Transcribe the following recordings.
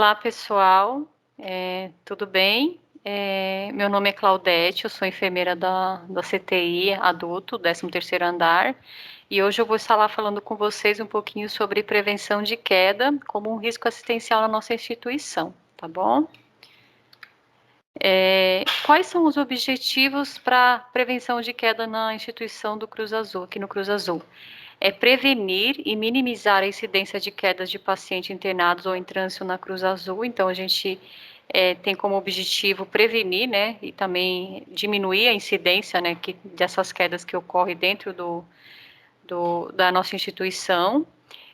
Olá, pessoal. Tudo bem? Meu nome é Claudete, eu sou enfermeira da CTI adulto, 13º andar, e hoje eu vou estar lá falando com vocês um pouquinho sobre prevenção de queda como um risco assistencial na nossa instituição, tá bom? Quais são os objetivos para prevenção de queda na instituição do Cruz Azul, aqui no Cruz Azul? É prevenir e minimizar a incidência de quedas de pacientes internados ou em trânsito na Cruz Azul. Então, a gente tem como objetivo prevenir, né, e também diminuir a incidência, né, dessas quedas que ocorrem dentro da nossa instituição.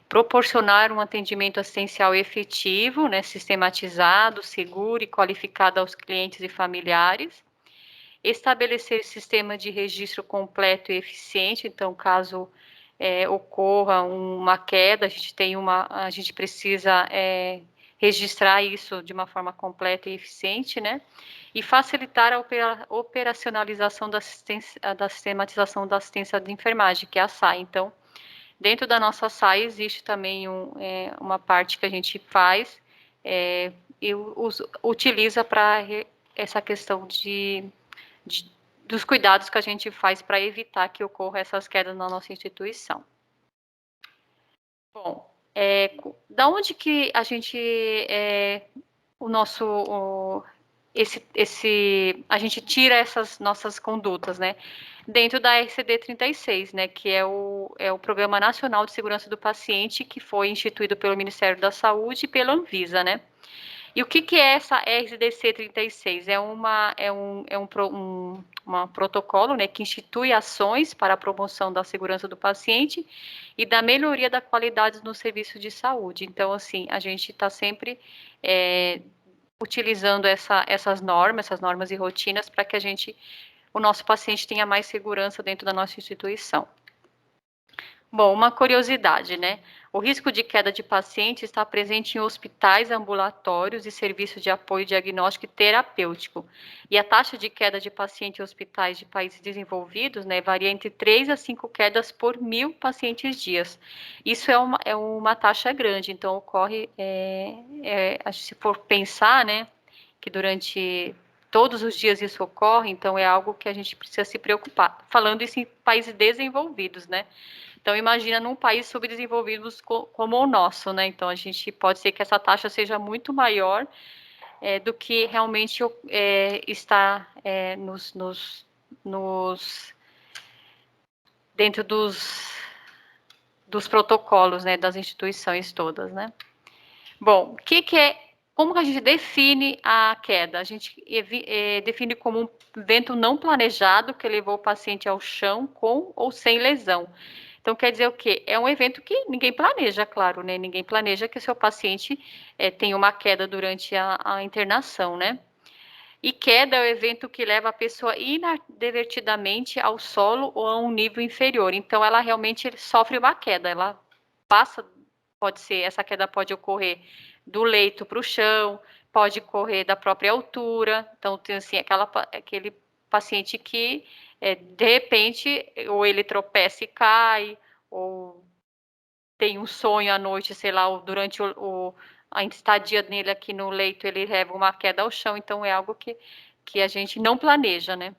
Proporcionar um atendimento assistencial efetivo, né, sistematizado, seguro e qualificado aos clientes e familiares. Estabelecer sistema de registro completo e eficiente, então, caso ocorra uma queda, a gente precisa registrar isso de uma forma completa e eficiente, né? E facilitar a operacionalização da sistematização da assistência de enfermagem, que é a SAI. Então, dentro da nossa SAI existe também uma parte que a gente faz e utiliza para essa questão dos cuidados que a gente faz para evitar que ocorra essas quedas na nossa instituição. Bom, da onde que a gente, a gente tira essas nossas condutas, né? Dentro da RCD 36, né, que é o Programa Nacional de Segurança do Paciente, que foi instituído pelo Ministério da Saúde e pela Anvisa, né? E o que é essa RDC 36? É um protocolo, né, que institui ações para a promoção da segurança do paciente e da melhoria da qualidade no serviço de saúde. Então, assim, a gente está sempre utilizando essas normas e rotinas para que o nosso paciente tenha mais segurança dentro da nossa instituição. Bom, uma curiosidade, né? O risco de queda de paciente está presente em hospitais, ambulatórios e serviços de apoio diagnóstico e terapêutico. E a taxa de queda de paciente em hospitais de países desenvolvidos, né, varia entre 3 a 5 quedas por 1000 pacientes dias. Isso é uma taxa grande, então ocorre, se for pensar, né, que durante todos os dias isso ocorre, então é algo que a gente precisa se preocupar. Falando isso em países desenvolvidos, né? Então, imagina num país subdesenvolvido como o nosso, né? Então, a gente pode ser que essa taxa seja muito maior do que realmente está dentro dos protocolos, né, das instituições todas, né? Bom, como que a gente define a queda? A gente define como um evento não planejado que levou o paciente ao chão com ou sem lesão. Então, quer dizer o quê? É um evento que ninguém planeja, claro, né? Ninguém planeja que o seu paciente tenha uma queda durante a internação, né? E queda é o evento que leva a pessoa inadvertidamente ao solo ou a um nível inferior. Então, ela realmente sofre uma queda, ela passa, essa queda pode ocorrer do leito para o chão, pode ocorrer da própria altura. Então, tem assim, aquele paciente que, de repente, ou ele tropeça e cai, ou tem um sonho à noite, sei lá, ou durante a estadia dele aqui no leito, ele leva uma queda ao chão, então é algo que a gente não planeja, né?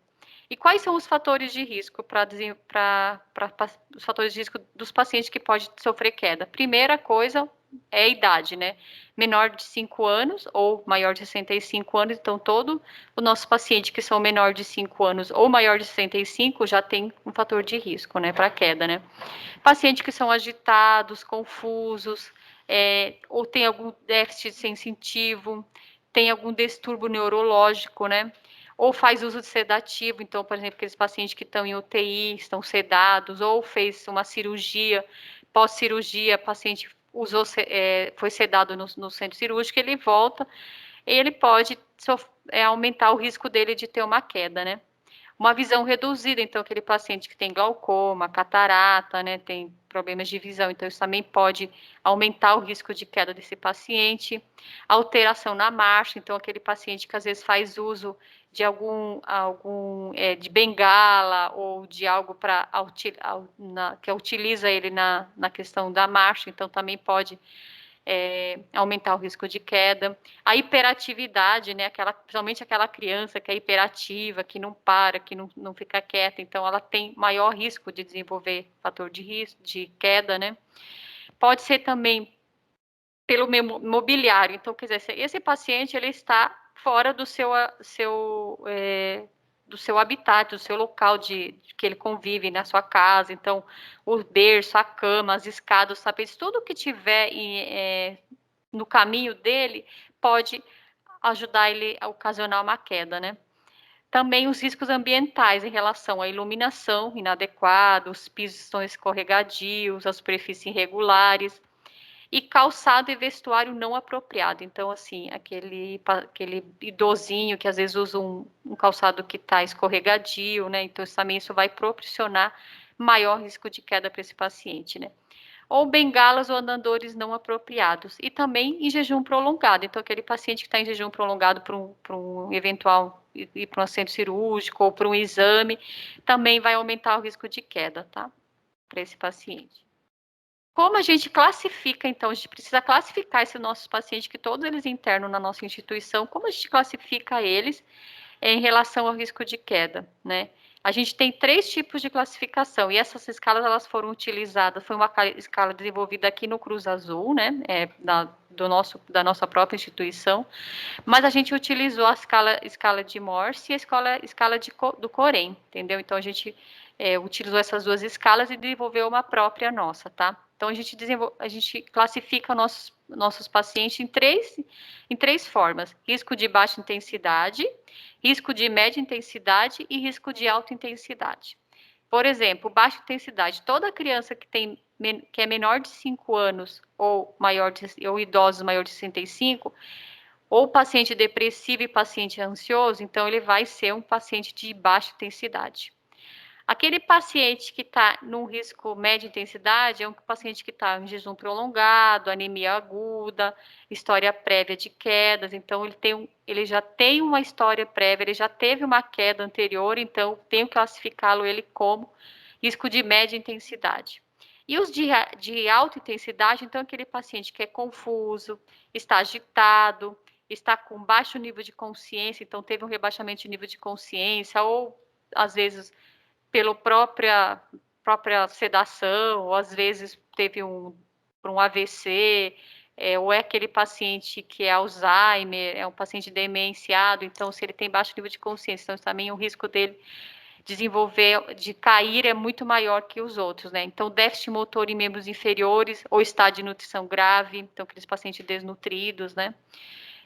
E quais são os fatores de risco os fatores de risco dos pacientes que podem sofrer queda? Primeira coisa é a idade, né? Menor de 5 anos ou maior de 65 anos, então todo o nosso paciente que são menor de 5 anos ou maior de 65 já tem um fator de risco, né, para queda, né? Pacientes que são agitados, confusos, ou tem algum déficit sensitivo, tem algum distúrbio neurológico, né? Ou faz uso de sedativo, então, por exemplo, aqueles pacientes que estão em UTI, estão sedados, ou fez uma cirurgia, pós-cirurgia, paciente foi sedado no centro cirúrgico, ele volta, e ele pode aumentar o risco dele de ter uma queda, né? Uma visão reduzida, então aquele paciente que tem glaucoma, catarata, né, tem problemas de visão, então isso também pode aumentar o risco de queda desse paciente. Alteração na marcha, então aquele paciente que às vezes faz uso de de bengala ou de algo que utiliza ele na questão da marcha, então também pode aumentar o risco de queda. A hiperatividade, né, principalmente aquela criança que é hiperativa, que não para, que não fica quieta, então ela tem maior risco de desenvolver fator de risco, de queda, né. Pode ser também pelo mobiliário, então, quer dizer, esse paciente, ele está fora do seu habitat, do seu local que ele convive na sua casa, então, o berço, a cama, as escadas, os tapetes, tudo que tiver no caminho dele pode ajudar ele a ocasionar uma queda, né? Também os riscos ambientais em relação à iluminação inadequada, os pisos estão escorregadios, as superfícies irregulares, e calçado e vestuário não apropriado. Então, assim, aquele idosinho que às vezes usa um calçado que está escorregadio, né? Então, também isso vai proporcionar maior risco de queda para esse paciente, né? Ou bengalas ou andadores não apropriados. E também em jejum prolongado. Então, aquele paciente que está em jejum prolongado para um eventual ir para um centro cirúrgico ou para um exame, também vai aumentar o risco de queda, tá? Para esse paciente. Como a gente classifica, então, a gente precisa classificar esses nossos pacientes, que todos eles internam na nossa instituição, como a gente classifica eles em relação ao risco de queda, né? A gente tem 3 tipos de classificação, e essas escalas, elas foram utilizadas, foi uma escala desenvolvida aqui no Cruz Azul, né, da nossa própria instituição, mas a gente utilizou a escala de Morse e a escala do Corém, entendeu? Então, a gente utilizou essas 2 escalas e desenvolveu uma própria nossa, tá? Então, a gente classifica nossos pacientes em três formas: risco de baixa intensidade, risco de média intensidade e risco de alta intensidade. Por exemplo, baixa intensidade, toda criança que é menor de 5 anos ou idosos maior de 65, ou paciente depressivo e paciente ansioso, então ele vai ser um paciente de baixa intensidade. Aquele paciente que está num risco média intensidade é um paciente que está em jejum prolongado, anemia aguda, história prévia de quedas, então ele já tem uma história prévia, ele já teve uma queda anterior, então tenho que classificá-lo ele como risco de média intensidade. E os de alta intensidade, então aquele paciente que é confuso, está agitado, está com baixo nível de consciência, então teve um rebaixamento de nível de consciência, ou às vezes pela própria sedação, ou às vezes teve um AVC, ou é aquele paciente que é Alzheimer, é um paciente demenciado, então se ele tem baixo nível de consciência, então também o risco dele de cair é muito maior que os outros, né? Então, déficit motor em membros inferiores ou estado de nutrição grave, então aqueles pacientes desnutridos, né?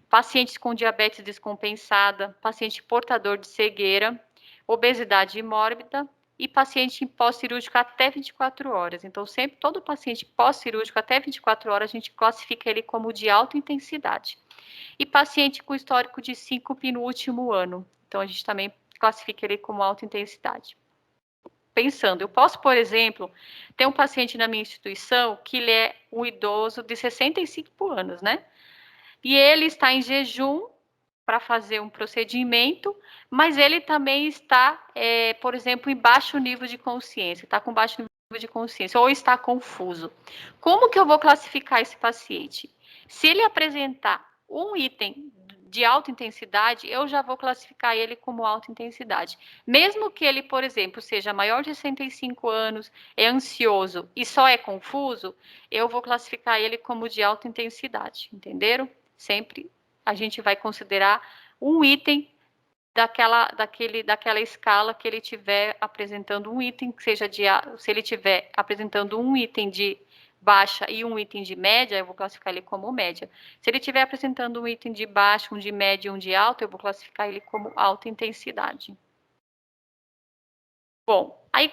Pacientes com diabetes descompensada, paciente portador de cegueira, obesidade mórbida e paciente pós-cirúrgico até 24 horas. Então, sempre todo paciente pós-cirúrgico até 24 horas, a gente classifica ele como de alta intensidade. E paciente com histórico de síncope no último ano. Então, a gente também classifica ele como alta intensidade. Pensando, eu posso, por exemplo, ter um paciente na minha instituição que ele é um idoso de 65 anos, né? E ele está em jejum para fazer um procedimento, mas ele também está, por exemplo, em baixo nível de consciência, está com baixo nível de consciência, ou está confuso. Como que eu vou classificar esse paciente? Se ele apresentar um item de alta intensidade, eu já vou classificar ele como alta intensidade. Mesmo que ele, por exemplo, seja maior de 65 anos, é ansioso e só é confuso, eu vou classificar ele como de alta intensidade, entenderam? Sempre a gente vai considerar um item daquela escala que ele tiver apresentando um item, que seja se ele tiver apresentando um item de baixa e um item de média, eu vou classificar ele como média. Se ele estiver apresentando um item de baixa, um de média e um de alta, eu vou classificar ele como alta intensidade. Bom, aí o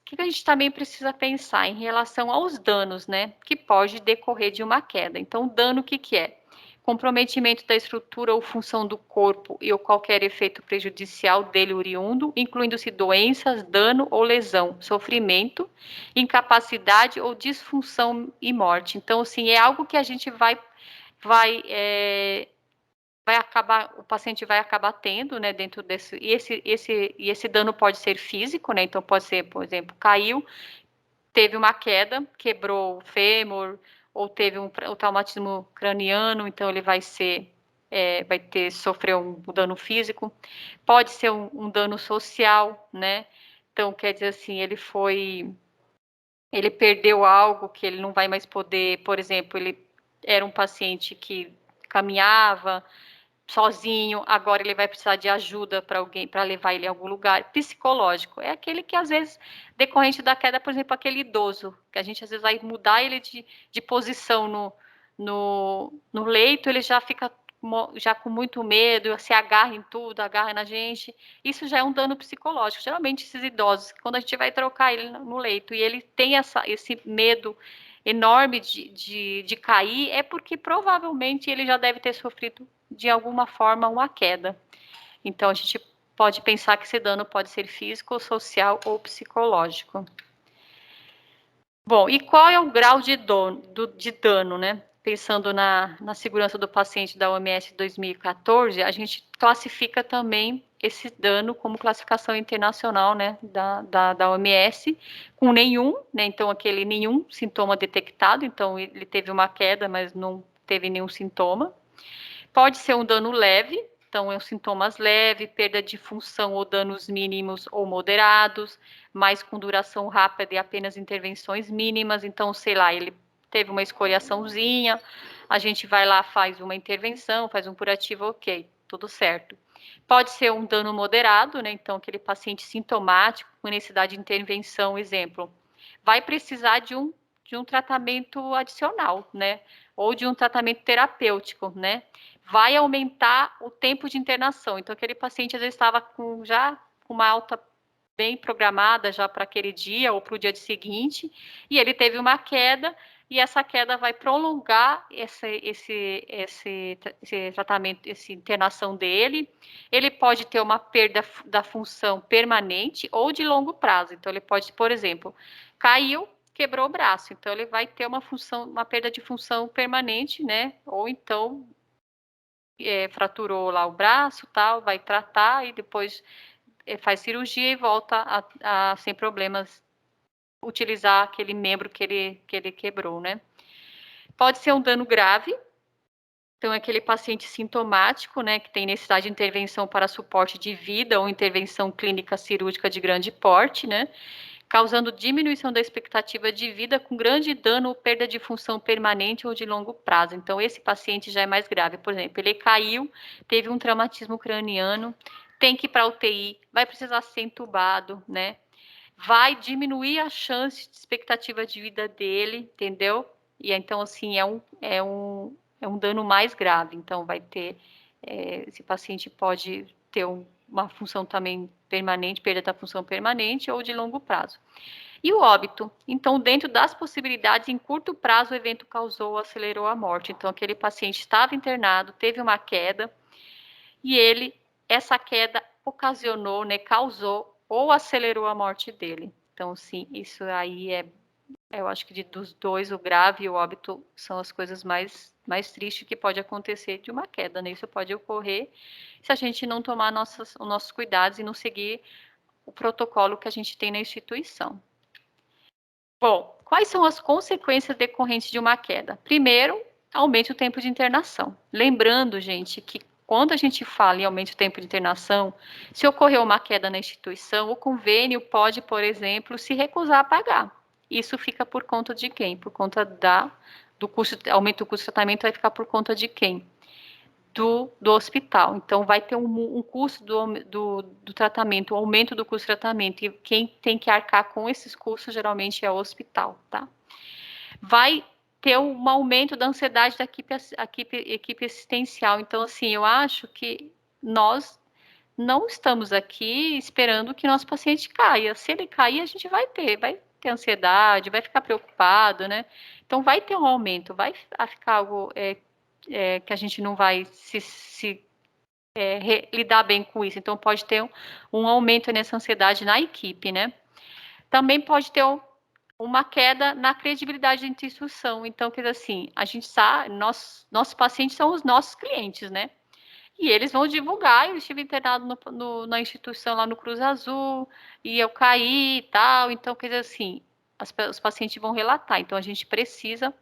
que a gente também precisa pensar em relação aos danos, né, que pode decorrer de uma queda. Então, dano o que é? Comprometimento da estrutura ou função do corpo ou qualquer efeito prejudicial dele oriundo, incluindo-se doenças, dano ou lesão, sofrimento, incapacidade ou disfunção e morte. Então, assim, é algo que a gente vai acabar, o paciente vai acabar tendo, né, dentro desse, e esse dano pode ser físico, né, então pode ser, por exemplo, caiu, teve uma queda, quebrou o fêmur, ou teve um traumatismo craniano, então ele vai sofrer um dano físico. Pode ser um dano social, né? Então, quer dizer assim, ele perdeu algo que ele não vai mais poder, por exemplo, ele era um paciente que caminhava sozinho, agora ele vai precisar de ajuda para alguém, para levar ele a algum lugar. Psicológico, é aquele que às vezes, decorrente da queda, por exemplo, aquele idoso, que a gente às vezes vai mudar ele de posição no leito, ele já fica já com muito medo, se agarra em tudo, agarra na gente. Isso já é um dano psicológico. Geralmente esses idosos, quando a gente vai trocar ele no leito e ele tem esse medo enorme de cair, é porque provavelmente ele já deve ter sofrido de alguma forma uma queda. Então a gente pode pensar que esse dano pode ser físico, social ou psicológico. Bom, e qual é o grau de dano, né? Pensando na segurança do paciente da OMS 2014, a gente classifica também esse dano como classificação internacional, né, da OMS, com nenhum, né, então aquele nenhum sintoma detectado, então ele teve uma queda, mas não teve nenhum sintoma. Pode ser um dano leve, então é sintomas leves, perda de função ou danos mínimos ou moderados, mas com duração rápida e apenas intervenções mínimas. Então, sei lá, ele teve uma escoriaçãozinha, a gente vai lá, faz uma intervenção, faz um curativo, ok, tudo certo. Pode ser um dano moderado, né? Então, aquele paciente sintomático com necessidade de intervenção, exemplo, vai precisar de um tratamento adicional, né? Ou de um tratamento terapêutico, né? Vai aumentar o tempo de internação. Então, aquele paciente às vezes estava já com uma alta bem programada já para aquele dia ou para o dia seguinte, e ele teve uma queda, e essa queda vai prolongar esse tratamento, essa internação dele. Ele pode ter uma perda da função permanente ou de longo prazo. Então, ele pode, por exemplo, caiu, quebrou o braço. Então, ele vai ter uma perda de função permanente, né? Ou então fraturou lá o braço, tal, vai tratar e depois faz cirurgia e volta sem problemas utilizar aquele membro que ele quebrou, né? Pode ser um dano grave, então é aquele paciente sintomático, né, que tem necessidade de intervenção para suporte de vida ou intervenção clínica cirúrgica de grande porte, né? Causando diminuição da expectativa de vida com grande dano ou perda de função permanente ou de longo prazo. Então, esse paciente já é mais grave. Por exemplo, ele caiu, teve um traumatismo craniano, tem que ir para a UTI, vai precisar ser entubado, né? Vai diminuir a chance de expectativa de vida dele, entendeu? E então, assim, é um dano mais grave. Então, vai ter, esse paciente pode ter uma função também permanente, perda da função permanente ou de longo prazo. E o óbito? Então, dentro das possibilidades, em curto prazo, o evento causou ou acelerou a morte. Então, aquele paciente estava internado, teve uma queda, e essa queda ocasionou, né, causou ou acelerou a morte dele. Então, sim, isso aí eu acho que dos dois, o grave e o óbito são as coisas mais tristes que pode acontecer de uma queda, né? Isso pode ocorrer se a gente não tomar os nossos cuidados e não seguir o protocolo que a gente tem na instituição. Bom, quais são as consequências decorrentes de uma queda? Primeiro, aumente o tempo de internação. Lembrando, gente, que quando a gente fala em aumento do tempo de internação, se ocorreu uma queda na instituição, o convênio pode, por exemplo, se recusar a pagar. Isso fica por conta de quem? Por conta do custo, aumento do custo de tratamento vai ficar por conta de quem? Do hospital. Então, vai ter um custo do tratamento, um aumento do custo do tratamento, e quem tem que arcar com esses custos geralmente é o hospital, tá? Vai ter um aumento da ansiedade da equipe assistencial. Então, assim, eu acho que nós não estamos aqui esperando que nosso paciente caia. Se ele cair, a gente vai ter ansiedade, vai ficar preocupado, né? Então, vai ter um aumento, vai ficar algo que a gente não vai lidar bem com isso. Então, pode ter um aumento nessa ansiedade na equipe, né? Também pode ter uma queda na credibilidade da instituição. Então, quer dizer assim, a gente sabe, nossos pacientes são os nossos clientes, né? E eles vão divulgar, eu estive internado na instituição lá no Cruz Azul, e eu caí e tal. Então, quer dizer assim, os pacientes vão relatar. Então, a gente precisa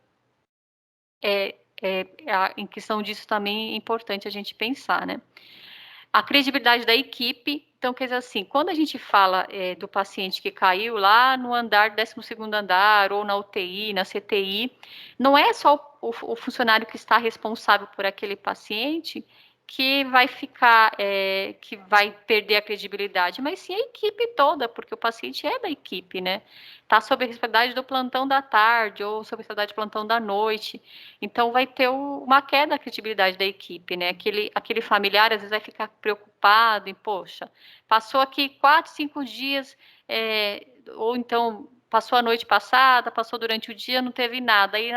em questão disso também é importante a gente pensar, né? A credibilidade da equipe, então, quer dizer assim, quando a gente fala do paciente que caiu lá no andar, 12º andar, ou na UTI, na CTI, não é só o funcionário que está responsável por aquele paciente que vai ficar, que vai perder a credibilidade, mas sim a equipe toda, porque o paciente é da equipe, né? Está sob a responsabilidade do plantão da tarde, ou sob a responsabilidade do plantão da noite, então vai ter uma queda da credibilidade da equipe, né? Aquele familiar às vezes vai ficar preocupado e, poxa, passou aqui 4, 5 dias, ou então passou a noite passada, passou durante o dia, não teve nada. Aí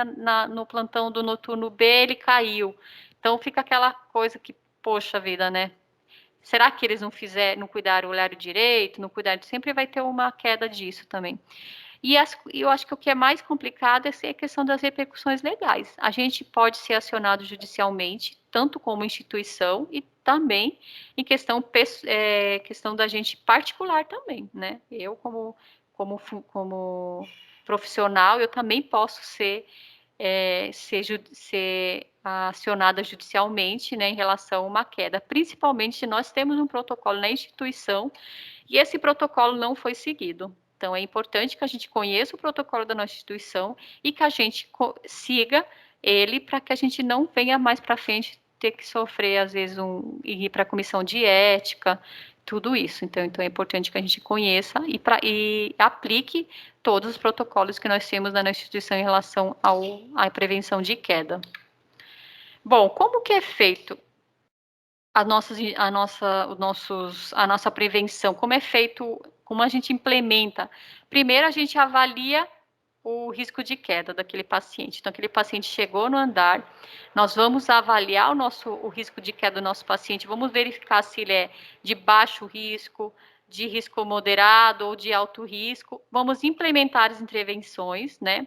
no plantão do noturno B ele caiu. Então fica aquela coisa que, poxa vida, né? Será que eles não cuidaram o horário direito, não cuidaram? Sempre vai ter uma queda disso também. E eu acho que o que é mais complicado é a questão das repercussões legais. A gente pode ser acionado judicialmente, tanto como instituição, e também em questão da gente particular também, né? Eu, como profissional, eu também posso ser acionada judicialmente, né, em relação a uma queda, principalmente se nós temos um protocolo na instituição e esse protocolo não foi seguido. Então, é importante que a gente conheça o protocolo da nossa instituição e que a gente siga ele para que a gente não venha mais para frente ter que sofrer, às vezes, ir para a comissão de ética, tudo isso. Então é importante que a gente conheça e aplique todos os protocolos que nós temos na nossa instituição em relação à prevenção de queda. Bom, como que é feito a nossa prevenção? Como é feito, como a gente implementa? Primeiro, a gente avalia o risco de queda daquele paciente. Então, aquele paciente chegou no andar, nós vamos avaliar o risco de queda do nosso paciente, vamos verificar se ele é de baixo risco, de risco moderado ou de alto risco, vamos implementar as intervenções, né?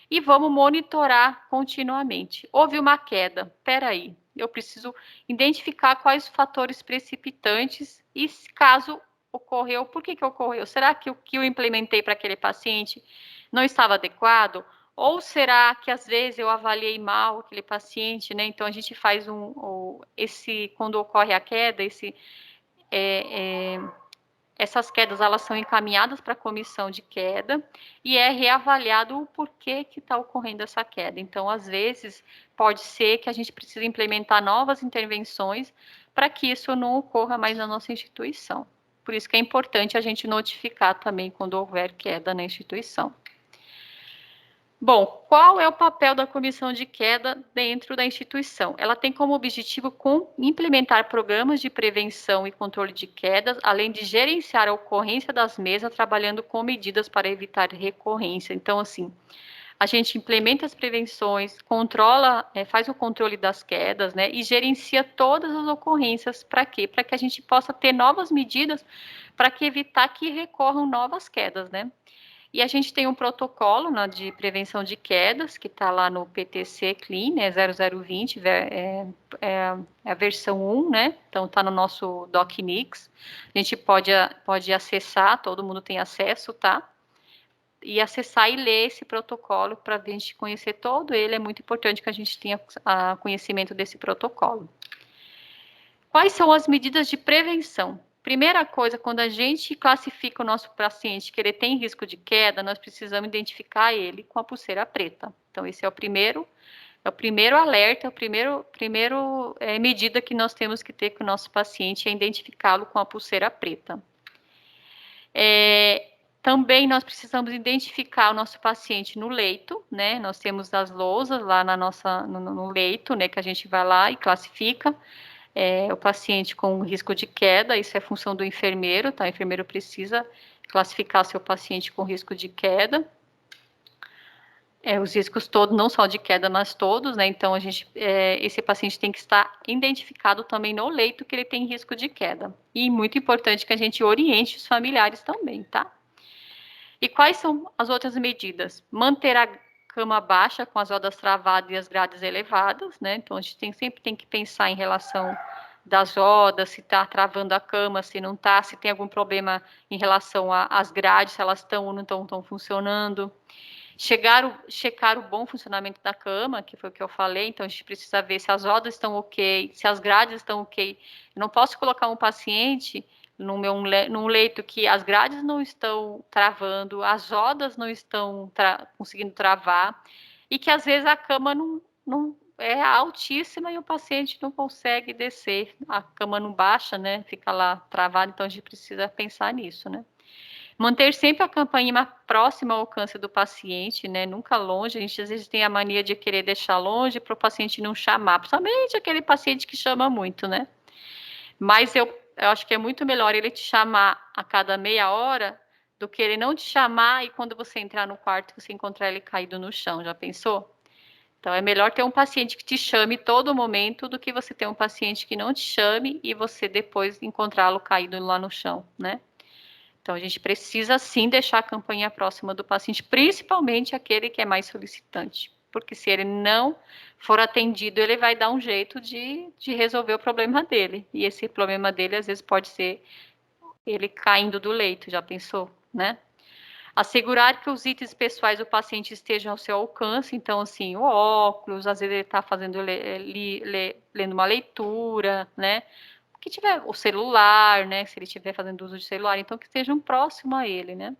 E vamos monitorar continuamente. Houve uma queda, peraí, eu preciso identificar quais os fatores precipitantes e, caso ocorreu, por que ocorreu? Será que o que eu implementei para aquele paciente não estava adequado? Ou será que às vezes eu avaliei mal aquele paciente, né? Então a gente faz quando ocorre a queda, essas quedas elas são encaminhadas para a comissão de queda e é reavaliado o porquê que está ocorrendo essa queda. Então, às vezes, pode ser que a gente precise implementar novas intervenções para que isso não ocorra mais na nossa instituição. Por isso que é importante a gente notificar também quando houver queda na instituição. Bom, qual é o papel da comissão de queda dentro da instituição? Ela tem como objetivo implementar programas de prevenção e controle de quedas, além de gerenciar a ocorrência das mesas, trabalhando com medidas para evitar recorrência. Então, assim, a gente implementa as prevenções, faz o controle das quedas, né, e gerencia todas as ocorrências. Para quê? Para que a gente possa ter novas medidas para evitar que recorram novas quedas, né? E a gente tem um protocolo, né, de prevenção de quedas, que está lá no PTC Clean, né, 0020, é a versão 1, né? Então está no nosso DocNix. A gente pode acessar, todo mundo tem acesso, tá? E acessar e ler esse protocolo para a gente conhecer todo ele. É muito importante que a gente tenha conhecimento desse protocolo. Quais são as medidas de prevenção? Primeira coisa, quando a gente classifica o nosso paciente que ele tem risco de queda, nós precisamos identificar ele com a pulseira preta. Então, esse é o primeiro alerta, medida que nós temos que ter com o nosso paciente, é identificá-lo com a pulseira preta. Também nós precisamos identificar o nosso paciente no leito, né? Nós temos as lousas lá no leito, né? Que a gente vai lá e classifica. O paciente com risco de queda, isso é função do enfermeiro, tá? O enfermeiro precisa classificar seu paciente com risco de queda. Os riscos todos, não só de queda, mas todos, né? Então, esse paciente tem que estar identificado também no leito que ele tem risco de queda. E muito importante que a gente oriente os familiares também, tá? E quais são as outras medidas? Manter a cama baixa, com as rodas travadas e as grades elevadas, né? Então, a gente sempre tem que pensar em relação das rodas, se está travando a cama, se não está, se tem algum problema em relação às grades, se elas estão ou não estão funcionando. Checar o bom funcionamento da cama, que foi o que eu falei, então a gente precisa ver se as rodas estão ok, se as grades estão ok. Eu não posso colocar um paciente num leito que as grades não estão travando, as rodas não estão conseguindo travar, e que às vezes a cama não é altíssima e o paciente não consegue descer, a cama não baixa, né? Fica lá travada, então a gente precisa pensar nisso, né? Manter sempre a campainha próxima ao alcance do paciente, né? Nunca longe. A gente às vezes tem a mania de querer deixar longe para o paciente não chamar, principalmente aquele paciente que chama muito, né? Mas eu acho que é muito melhor ele te chamar a cada meia hora do que ele não te chamar e quando você entrar no quarto você encontrar ele caído no chão. Já pensou? Então é melhor ter um paciente que te chame todo momento do que você ter um paciente que não te chame e você depois encontrá-lo caído lá no chão, né? Então, a gente precisa sim deixar a campanha próxima do paciente, principalmente aquele que é mais solicitante, porque se ele não for atendido, ele vai dar um jeito de resolver o problema dele. E esse problema dele, às vezes, pode ser ele caindo do leito, já pensou, né? Assegurar que os itens pessoais do paciente estejam ao seu alcance, então, assim, o óculos, às vezes ele está fazendo, lendo uma leitura, né? Que tiver o celular, né? Se ele estiver fazendo uso de celular, então que estejam próximo a ele, né?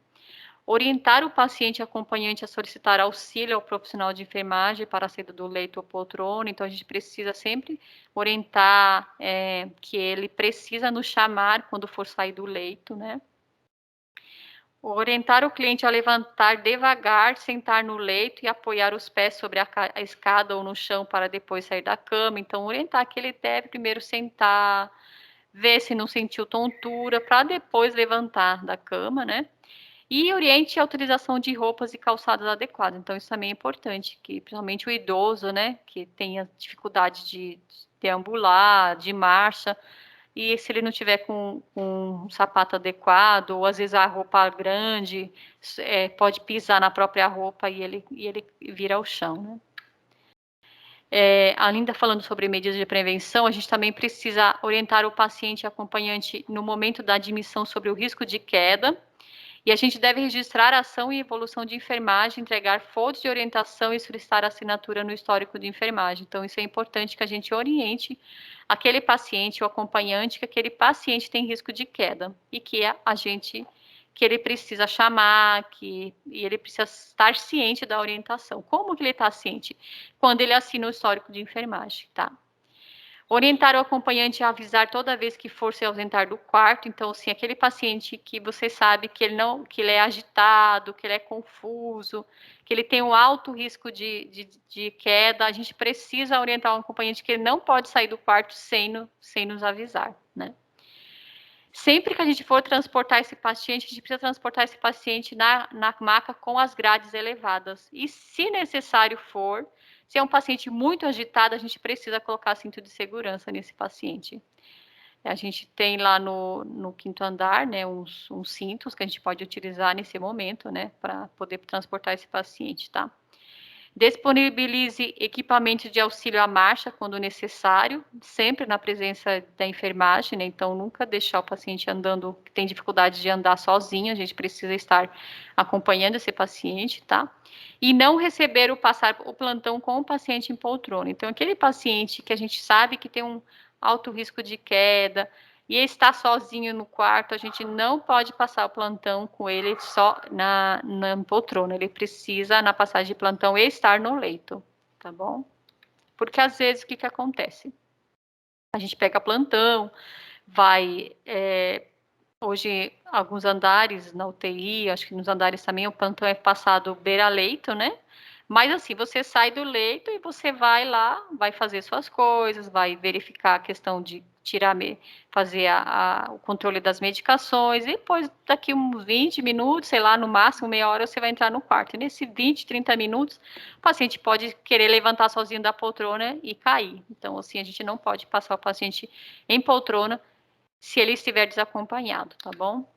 Orientar o paciente acompanhante a solicitar auxílio ao profissional de enfermagem para a saída do leito ou poltrona, então a gente precisa sempre orientar que ele precisa nos chamar quando for sair do leito, né? Orientar o cliente a levantar devagar, sentar no leito e apoiar os pés sobre a escada ou no chão para depois sair da cama. Então, orientar que ele deve primeiro sentar, ver se não sentiu tontura, para depois levantar da cama, né? E oriente a utilização de roupas e calçados adequados. Então, isso também é importante, que principalmente o idoso, né, que tenha dificuldade de deambular, de marcha, e se ele não tiver com um sapato adequado, ou às vezes a roupa grande, pode pisar na própria roupa e ele vira ao chão, né? Ainda falando sobre medidas de prevenção, a gente também precisa orientar o paciente acompanhante no momento da admissão sobre o risco de queda, e a gente deve registrar a ação e evolução de enfermagem, entregar fontes de orientação e solicitar assinatura no histórico de enfermagem. Então, isso é importante que a gente oriente aquele paciente, o acompanhante, que aquele paciente tem risco de queda e que que ele precisa chamar, e ele precisa estar ciente da orientação. Como que ele está ciente? Quando ele assina o histórico de enfermagem, tá? Orientar o acompanhante a avisar toda vez que for se ausentar do quarto. Então, assim, aquele paciente que você sabe que que ele é agitado, que ele é confuso, que ele tem um alto risco de queda, a gente precisa orientar o acompanhante que ele não pode sair do quarto sem nos avisar, né? Sempre que a gente for transportar esse paciente, a gente precisa transportar esse paciente na maca com as grades elevadas. E, se necessário for, se é um paciente muito agitado, a gente precisa colocar cinto de segurança nesse paciente. A gente tem lá no quinto andar, né, uns cintos que a gente pode utilizar nesse momento, né, para poder transportar esse paciente, tá? Disponibilize equipamentos de auxílio à marcha quando necessário, sempre na presença da enfermagem, né? Então, nunca deixar o paciente andando, que tem dificuldade de andar sozinho, a gente precisa estar acompanhando esse paciente, tá? E não receber passar o plantão com o paciente em poltrona. Então, aquele paciente que a gente sabe que tem um alto risco de queda, e está sozinho no quarto, a gente não pode passar o plantão com ele só na poltrona. Ele precisa, na passagem de plantão, estar no leito, tá bom? Porque às vezes o que acontece? A gente pega plantão, vai. Hoje, alguns andares na UTI, acho que nos andares também, o plantão é passado beira-leito, né? Mas assim, você sai do leito e você vai lá, vai fazer suas coisas, vai verificar a questão de fazer o controle das medicações, e depois, daqui uns 20 minutos, sei lá, no máximo meia hora, você vai entrar no quarto. E nesse 20, 30 minutos, o paciente pode querer levantar sozinho da poltrona e cair. Então, assim, a gente não pode passar o paciente em poltrona se ele estiver desacompanhado, tá bom?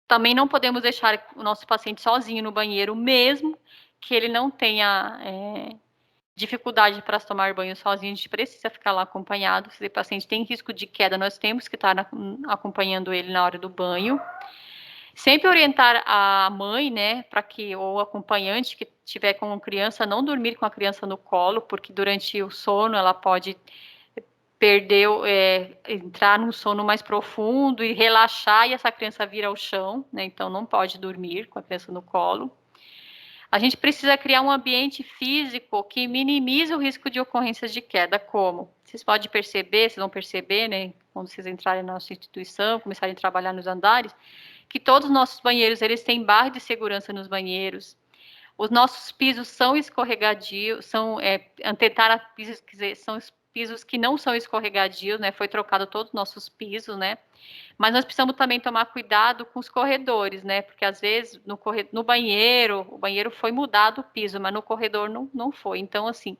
Também não podemos deixar o nosso paciente sozinho no banheiro, mesmo que ele não tenha dificuldade para tomar banho sozinho, a gente precisa ficar lá acompanhado. Se o paciente tem risco de queda, nós temos que estar acompanhando ele na hora do banho. Sempre orientar a mãe, né, para que ou o acompanhante que tiver com criança, não dormir com a criança no colo, porque durante o sono ela pode perder, entrar num sono mais profundo e relaxar e essa criança vir ao chão, né? Então não pode dormir com a criança no colo. A gente precisa criar um ambiente físico que minimize o risco de ocorrências de queda, como? Vocês podem perceber, vocês vão perceber, né, quando vocês entrarem na nossa instituição, começarem a trabalhar nos andares, que todos os nossos banheiros, eles têm barra de segurança nos banheiros. Os nossos pisos são escorregadios, são pisos, quer dizer, são pisos que não são escorregadios, né? Foi trocado todos os nossos pisos, né? Mas nós precisamos também tomar cuidado com os corredores, né? Porque às vezes no banheiro, o banheiro foi mudado o piso, mas no corredor não foi. Então, assim,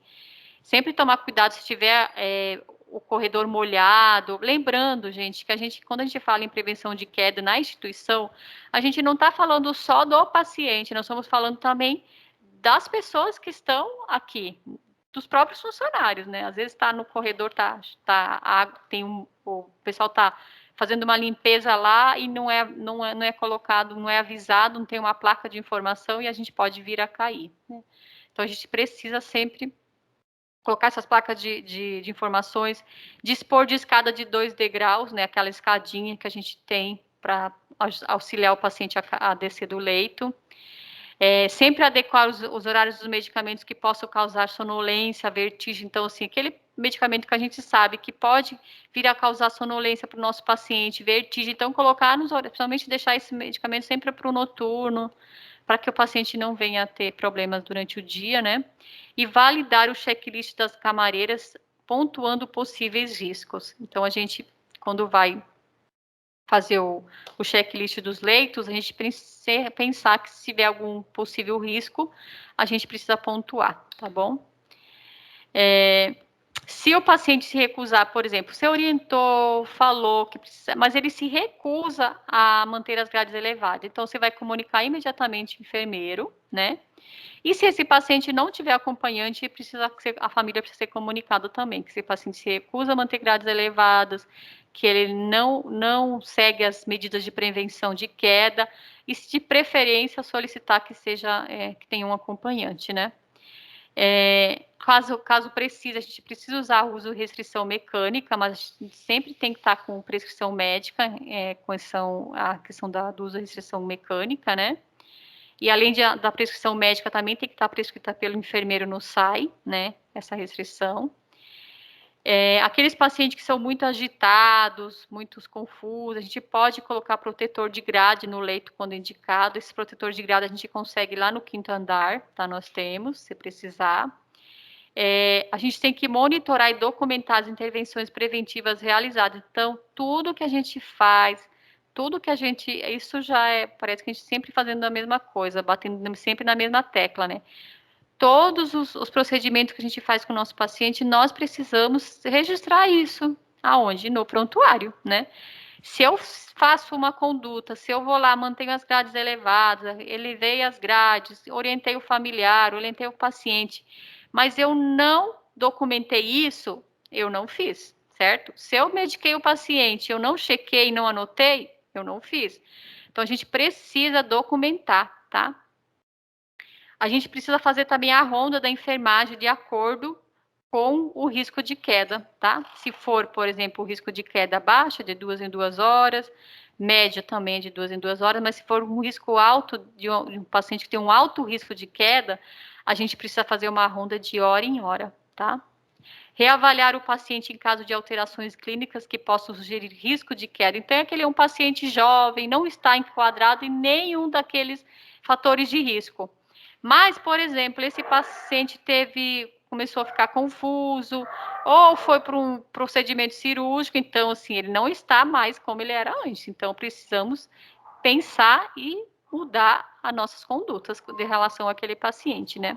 sempre tomar cuidado se tiver o corredor molhado. Lembrando, gente, que quando a gente fala em prevenção de queda na instituição, a gente não está falando só do paciente, nós estamos falando também das pessoas que estão aqui, dos próprios funcionários, né? Às vezes está no corredor, o pessoal está fazendo uma limpeza lá e não é colocado, não é avisado, não tem uma placa de informação e a gente pode vir a cair, né? Então a gente precisa sempre colocar essas placas de informações, dispor de escada de 2 degraus, né, aquela escadinha que a gente tem para auxiliar o paciente a descer do leito. Sempre adequar os horários dos medicamentos que possam causar sonolência, vertigem. Então, assim, aquele medicamento que a gente sabe que pode vir a causar sonolência para o nosso paciente, vertigem. Então, colocar nos horários, principalmente deixar esse medicamento sempre para o noturno, para que o paciente não venha a ter problemas durante o dia, né? E validar o checklist das camareiras, pontuando possíveis riscos. Então, a gente, quando vai fazer o checklist dos leitos, a gente precisa pensar que se tiver algum possível risco, a gente precisa pontuar, tá bom? Se o paciente se recusar, por exemplo, você orientou, falou que precisa, mas ele se recusa a manter as grades elevadas, então você vai comunicar imediatamente o enfermeiro, né? E se esse paciente não tiver acompanhante, a família precisa ser comunicada também, que esse paciente se recusa a manter grades elevadas, que ele não segue as medidas de prevenção de queda, e se de preferência solicitar que tenha um acompanhante, né? Caso precise, a gente precisa usar o uso de restrição mecânica, mas a gente sempre tem que estar com prescrição médica, com a questão do uso de restrição mecânica, né? E além da prescrição médica, também tem que estar prescrita pelo enfermeiro no SAI, né? Essa restrição. Aqueles pacientes que são muito agitados, muito confusos, a gente pode colocar protetor de grade no leito quando indicado. Esse protetor de grade a gente consegue lá no 5º andar, tá? Nós temos, se precisar. A gente tem que monitorar e documentar as intervenções preventivas realizadas. Então, tudo que a gente faz, isso parece que a gente sempre fazendo a mesma coisa, batendo sempre na mesma tecla, né? Todos os procedimentos que a gente faz com o nosso paciente, nós precisamos registrar isso. Aonde? No prontuário, né? Se eu faço uma conduta, se eu vou lá, mantenho as grades elevadas, elevei as grades, orientei o familiar, orientei o paciente, mas eu não documentei isso, eu não fiz, certo? Se eu mediquei o paciente, eu não chequei, não anotei, eu não fiz. Então, a gente precisa documentar, tá? A gente precisa fazer também a ronda da enfermagem de acordo com o risco de queda, tá? Se for, por exemplo, o risco de queda baixa, de 2 em 2 horas, média também de 2 em 2 horas, mas se for um risco alto, de um paciente que tem um alto risco de queda, a gente precisa fazer uma ronda de hora em hora, tá? Reavaliar o paciente em caso de alterações clínicas que possam sugerir risco de queda. Então, aquele é um paciente jovem, não está enquadrado em nenhum daqueles fatores de risco. Mas, por exemplo, esse paciente começou a ficar confuso, ou foi para um procedimento cirúrgico, então, assim, ele não está mais como ele era antes. Então, precisamos pensar e mudar as nossas condutas de relação àquele paciente, né?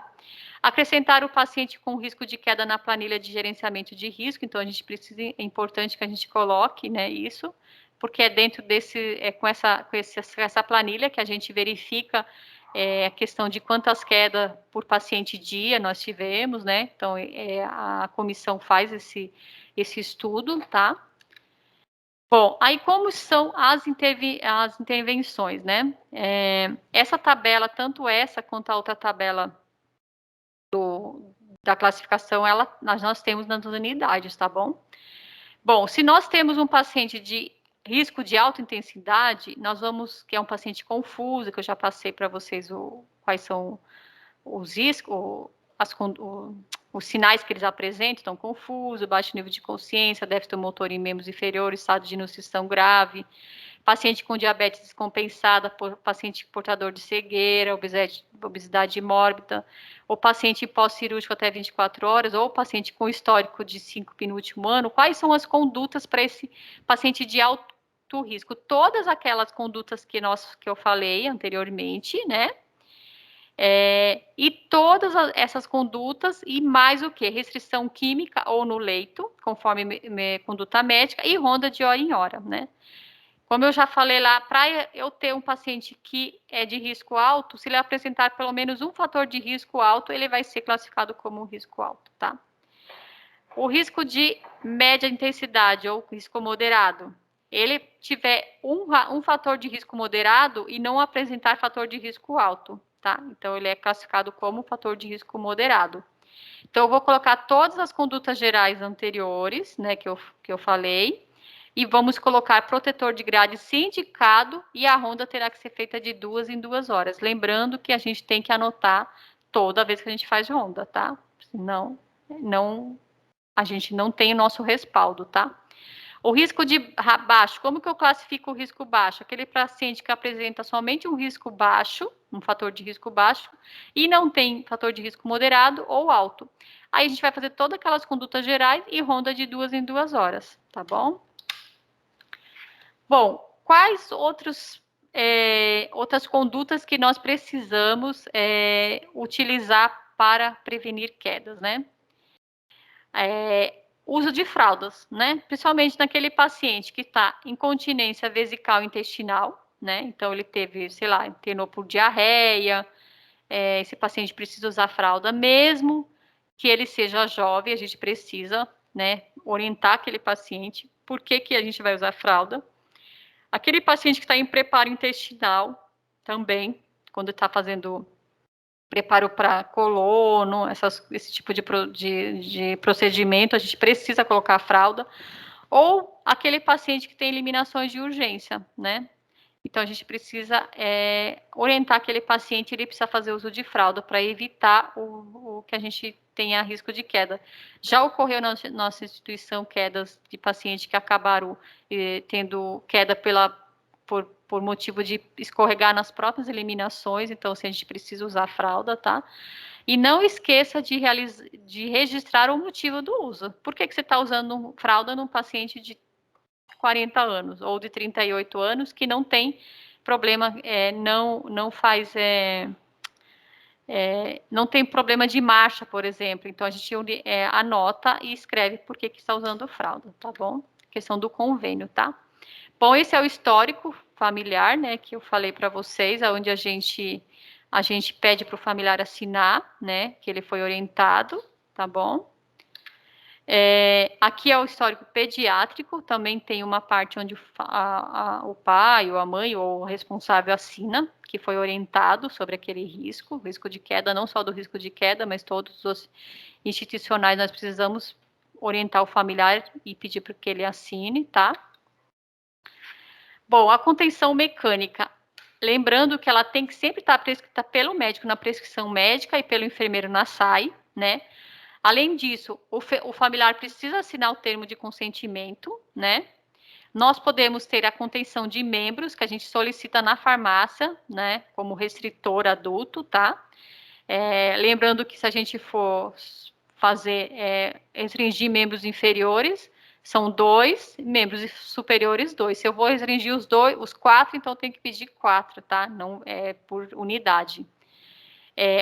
Acrescentar o paciente com risco de queda na planilha de gerenciamento de risco, então é importante que a gente coloque, né, isso, porque é dentro com essa planilha que a gente verifica a questão de quantas quedas por paciente dia nós tivemos, né, então a comissão faz esse estudo, tá? Bom, aí como são as intervenções, né? Essa tabela, tanto essa quanto a outra tabela da classificação, nós temos nas unidades, tá bom? Bom, se nós temos um paciente de risco de alta intensidade, nós vamos, que é um paciente confuso, que eu já passei para vocês quais são os riscos, os sinais que eles apresentam, estão confuso, baixo nível de consciência, déficit motor em membros inferiores, estado de nutrição grave, paciente com diabetes descompensada, paciente portador de cegueira, obesidade mórbida, ou paciente pós-cirúrgico até 24 horas, ou paciente com histórico de 5 no último ano, quais são as condutas para esse paciente de alto risco? Todas aquelas condutas que eu falei anteriormente, né? E todas essas condutas, e mais o que? Restrição química ou no leito, conforme conduta médica, e ronda de hora em hora, né? Como eu já falei lá, para eu ter um paciente que é de risco alto, se ele apresentar pelo menos um fator de risco alto, ele vai ser classificado como um risco alto, tá? O risco de média intensidade ou risco moderado, ele tiver um fator de risco moderado e não apresentar fator de risco alto, tá? Então, ele é classificado como fator de risco moderado. Então, eu vou colocar todas as condutas gerais anteriores, né, que eu falei, e vamos colocar protetor de grade se indicado, e a ronda terá que ser feita de 2 em 2 horas. Lembrando que a gente tem que anotar toda vez que a gente faz ronda, tá? Senão, a gente não tem o nosso respaldo, tá? O risco de baixo, como que eu classifico o risco baixo? Aquele paciente que apresenta somente um risco baixo, um fator de risco baixo, e não tem fator de risco moderado ou alto. Aí a gente vai fazer todas aquelas condutas gerais e ronda de 2 em 2 horas, tá bom? Bom, quais outras condutas que nós precisamos utilizar para prevenir quedas, né? Uso de fraldas, né? Principalmente naquele paciente que está em incontinência vesical intestinal, né? Então, ele teve, sei lá, internou por diarreia, esse paciente precisa usar fralda, mesmo que ele seja jovem, a gente precisa, né, orientar aquele paciente por que a gente vai usar fralda. Aquele paciente que está em preparo intestinal, também, quando está fazendo preparo para colono, esse tipo de procedimento, a gente precisa colocar a fralda, ou aquele paciente que tem eliminações de urgência, né? Então, a gente precisa orientar aquele paciente, ele precisa fazer uso de fralda para evitar o que a gente tenha risco de queda. Já ocorreu na nossa instituição quedas de pacientes que acabaram tendo queda por motivo de escorregar nas próprias eliminações, então, assim, a gente precisa usar fralda, tá? E não esqueça de registrar o motivo do uso. Por que você está usando fralda num paciente de 40 anos ou de 38 anos que não tem problema, não faz, não tem problema de marcha, por exemplo. Então, a gente anota e escreve por que está usando fralda, tá bom? Questão do convênio, tá? Bom, esse é o histórico familiar, né, que eu falei para vocês, onde a gente pede para o familiar assinar, né, que ele foi orientado, tá bom? Aqui é o histórico pediátrico, também tem uma parte onde o pai, ou a mãe, ou o responsável assina, que foi orientado sobre aquele risco de queda, não só do risco de queda, mas todos os institucionais, nós precisamos orientar o familiar e pedir para que ele assine, tá? Bom, a contenção mecânica, lembrando que ela tem que sempre estar prescrita pelo médico na prescrição médica e pelo enfermeiro na SAI, né? Além disso, o familiar precisa assinar o termo de consentimento, né? Nós podemos ter a contenção de membros, que a gente solicita na farmácia, né? Como restritor adulto, tá? Lembrando que se a gente for restringir membros inferiores, são 2, membros superiores 2. Se eu vou restringir os 4, então tem que pedir 4, tá? Não é por unidade.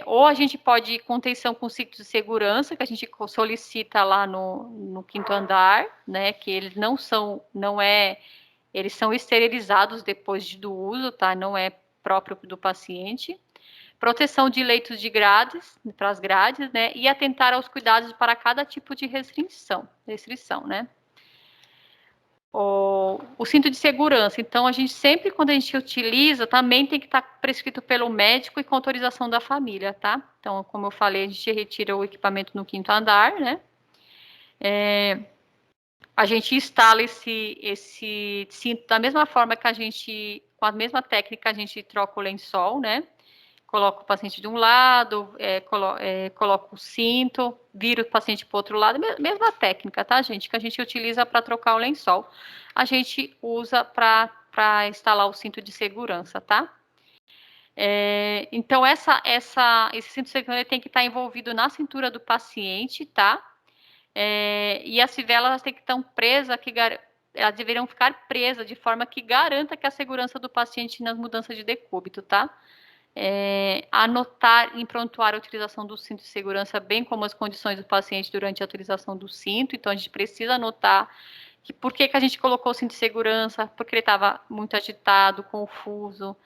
Ou a gente pode ir contenção com cinto de segurança, que a gente solicita lá no 5º andar, né? Que eles eles são esterilizados depois do uso, tá? Não é próprio do paciente. Proteção de leitos de grades, para as grades, né? E atentar aos cuidados para cada tipo de restrição, né? o cinto de segurança. Então, a gente sempre, quando a gente utiliza, também tem que estar prescrito pelo médico e com autorização da família, tá? Então, como eu falei, a gente retira o equipamento no 5º andar, né? A gente instala esse cinto da mesma forma que a gente, com a mesma técnica, a gente troca o lençol, né? Coloca o paciente de um lado, coloca o cinto, vira o paciente para o outro lado, mesma técnica, tá, gente? Que a gente utiliza para trocar o lençol. A gente usa para instalar o cinto de segurança, tá? Então, esse cinto de segurança tem que estar envolvido na cintura do paciente, tá? E as fivelas têm que estar presas, elas deveriam ficar presas de forma que garanta que a segurança do paciente nas mudanças de decúbito, tá? Anotar em prontuário a utilização do cinto de segurança, bem como as condições do paciente durante a utilização do cinto. Então, a gente precisa anotar por que a gente colocou o cinto de segurança, porque ele estava muito agitado, confuso,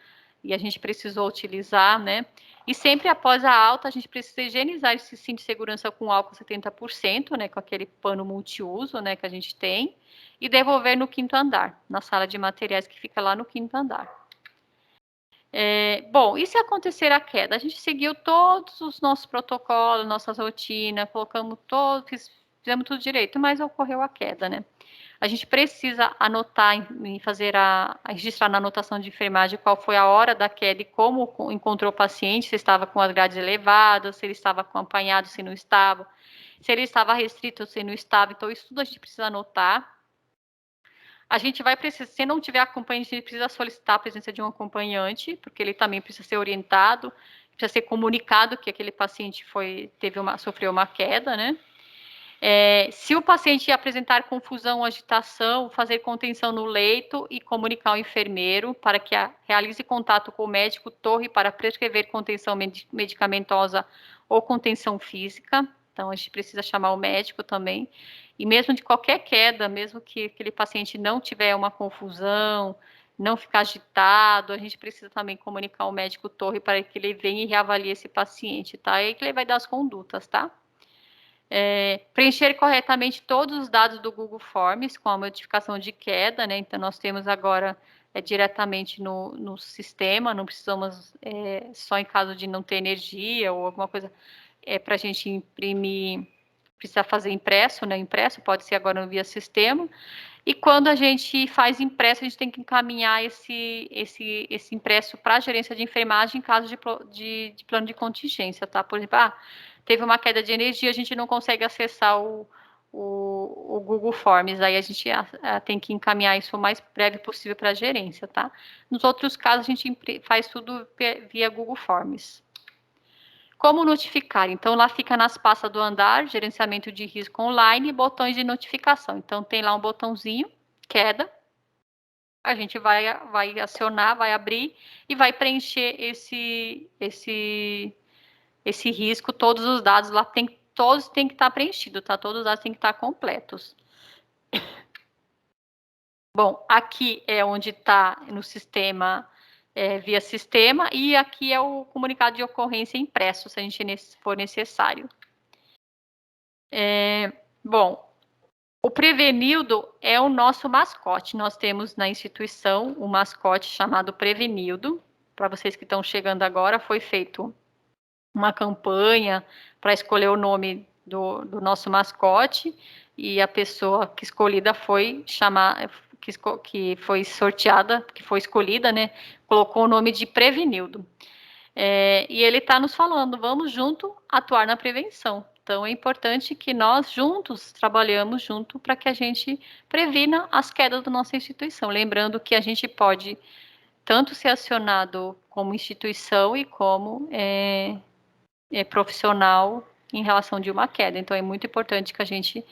e a gente precisou utilizar, né? E sempre após a alta, a gente precisa higienizar esse cinto de segurança com álcool 70%, né? Com aquele pano multiuso, né? Que a gente tem, e devolver no 5º andar, na sala de materiais que fica lá no 5º andar. Bom, e se acontecer a queda? A gente seguiu todos os nossos protocolos, nossas rotinas, fizemos tudo direito, mas ocorreu a queda, né? A gente precisa anotar e registrar na anotação de enfermagem qual foi a hora da queda e como encontrou o paciente, se estava com as grades elevadas, se ele estava acompanhado, se não estava, se ele estava restrito, se não estava. Então, isso tudo a gente precisa anotar. A gente vai precisar, se não tiver acompanhante, a gente precisa solicitar a presença de um acompanhante, porque ele também precisa ser orientado, precisa ser comunicado que aquele paciente sofreu uma queda, né? Se o paciente apresentar confusão ou agitação, fazer contenção no leito e comunicar ao enfermeiro para que realize contato com o médico torre para prescrever contenção medicamentosa ou contenção física. Então, a gente precisa chamar o médico também. E mesmo de qualquer queda, mesmo que aquele paciente não tiver uma confusão, não ficar agitado, a gente precisa também comunicar ao médico torre para que ele venha e reavalie esse paciente, tá? E aí que ele vai dar as condutas, tá? Preencher corretamente todos os dados do Google Forms com a modificação de queda, né? Então, nós temos agora diretamente no sistema, não precisamos só em caso de não ter energia ou alguma coisa para a gente imprimir, precisa fazer impresso, né? Impresso pode ser agora via sistema. E quando a gente faz impresso, a gente tem que encaminhar esse impresso para a gerência de enfermagem em caso de plano de contingência, tá? Por exemplo, teve uma queda de energia, a gente não consegue acessar o Google Forms, aí a gente tem que encaminhar isso o mais breve possível para a gerência, tá? Nos outros casos, a gente faz tudo via Google Forms. Como notificar? Então, lá fica nas pastas do andar, gerenciamento de risco online e botões de notificação. Então, tem lá um botãozinho, queda, a gente vai acionar, vai abrir e vai preencher esse risco, todos os dados lá todos têm que estar preenchidos, tá? Todos os dados têm que estar completos. Bom, aqui é onde está no sistema, via sistema, e aqui é o comunicado de ocorrência impresso, se a gente for necessário. Bom, o Prevenildo é o nosso mascote. Nós temos na instituição um mascote chamado Prevenildo. Para vocês que estão chegando agora, foi feito uma campanha para escolher o nome do nosso mascote e a pessoa que escolhida foi que foi sorteada, que foi escolhida, né? Colocou o nome de Prevenildo. E ele está nos falando, vamos junto atuar na prevenção. Então, é importante que nós juntos trabalhamos junto para que a gente previna as quedas da nossa instituição. Lembrando que a gente pode tanto ser acionado como instituição e como profissional em relação de uma queda. Então, é muito importante que a gente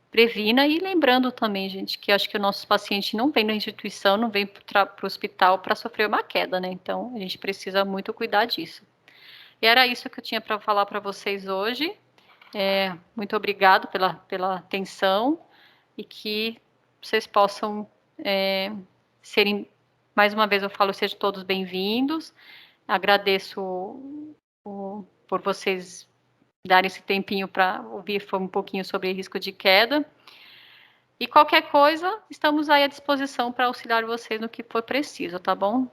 previna e lembrando também, gente, que acho que o nosso paciente não vem na instituição, não vem para o hospital para sofrer uma queda, né? Então, a gente precisa muito cuidar disso. E era isso que eu tinha para falar para vocês hoje. Muito obrigado pela atenção e que vocês possam serem, mais uma vez eu falo, sejam todos bem-vindos. Agradeço por vocês darem esse tempinho para ouvir um pouquinho sobre risco de queda. E qualquer coisa, estamos aí à disposição para auxiliar vocês no que for preciso, tá bom?